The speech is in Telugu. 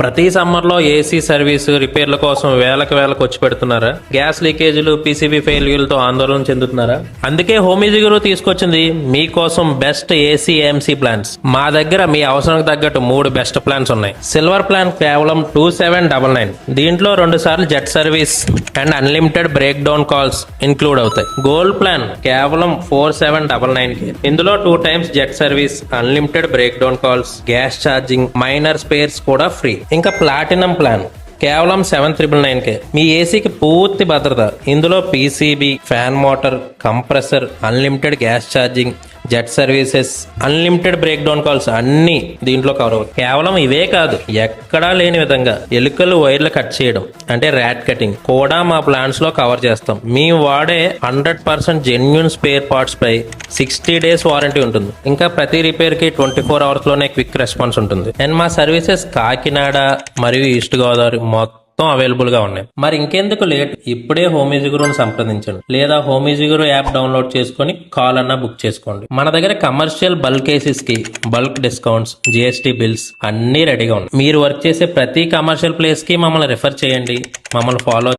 ప్రతి సమ్మర్ లో ఏసీ సర్వీస్ రిపేర్ల కోసం వేలకు వచ్చి పెడుతున్నారా? గ్యాస్ లీకేజీలు, పీసీబీ ఫెయిల్యూర్లతో ఆందోళన చెందుతున్నారా? అందుకే హోమ్ ఈజీ గురు తీసుకొచ్చింది మీకోసం బెస్ట్ ఏసీ ఏఎంసీ ప్లాన్స్. మా దగ్గర మీ అవసరానికి తగ్గట్టు 3 బెస్ట్ ప్లాన్స్ ఉన్నాయి. సిల్వర్ ప్లాన్ కేవలం 2799. దీంట్లో 2 సార్లు jet service and unlimited breakdown calls include అవుతాయి. గోల్డ్ ప్లాన్ కేవలం 4799. ఇందులో 2 times jet service, unlimited breakdown calls, gas charging, minor spares కూడా ఫ్రీ. ఇంకా ప్లాటినం ప్లాన్ కేవలం 7999. మీ ఏసీకి పూర్తి భద్రత. ఇందులో PCB, fan motor, compressor, unlimited gas charging, jet services, unlimited breakdown calls అన్ని దీంట్లో కవర్ అవుతాయి. కేవలం ఇవే కాదు, ఎక్కడా లేని విధంగా ఎలుకలు వైర్లు కట్ చేయడం అంటే ర్యాట్ కటింగ్ కూడా మా ప్లాన్స్ లో కవర్ చేస్తాం. మేము వాడే 100% జెన్యూన్ స్పేర్ పార్ట్స్ పై 60 days వారంటీ ఉంటుంది. ఇంకా ప్రతి రిపేర్ కి 24 hours లోనే క్విక్ రెస్పాన్స్ ఉంటుంది. అండ్ మా సర్వీసెస్ కాకినాడ మరియు ఈస్ట్ గోదావరి మొత్తం అవైలబుల్ గా ఉన్నాయి. మరి ఇంకెందుకు లేట్, ఇప్పుడే హోమ్ ఈజీ గురుని సంప్రదించండి, లేదా హోమ్ ఈజీ గురు యాప్ డౌన్లోడ్ చేసుకుని కాల్ అన్నా బుక్ చేసుకోండి. మన దగ్గర కమర్షియల్ బల్క్ కేసెస్ కి బల్క్ డిస్కౌంట్స్, జిఎస్టీ బిల్స్ అన్ని రెడీగా ఉన్నాయి. మీరు వర్క్ చేసే ప్రతి కమర్షియల్ ప్లేస్ కి మమ్మల్ని రిఫర్ చేయండి, మమ్మల్ని ఫాలో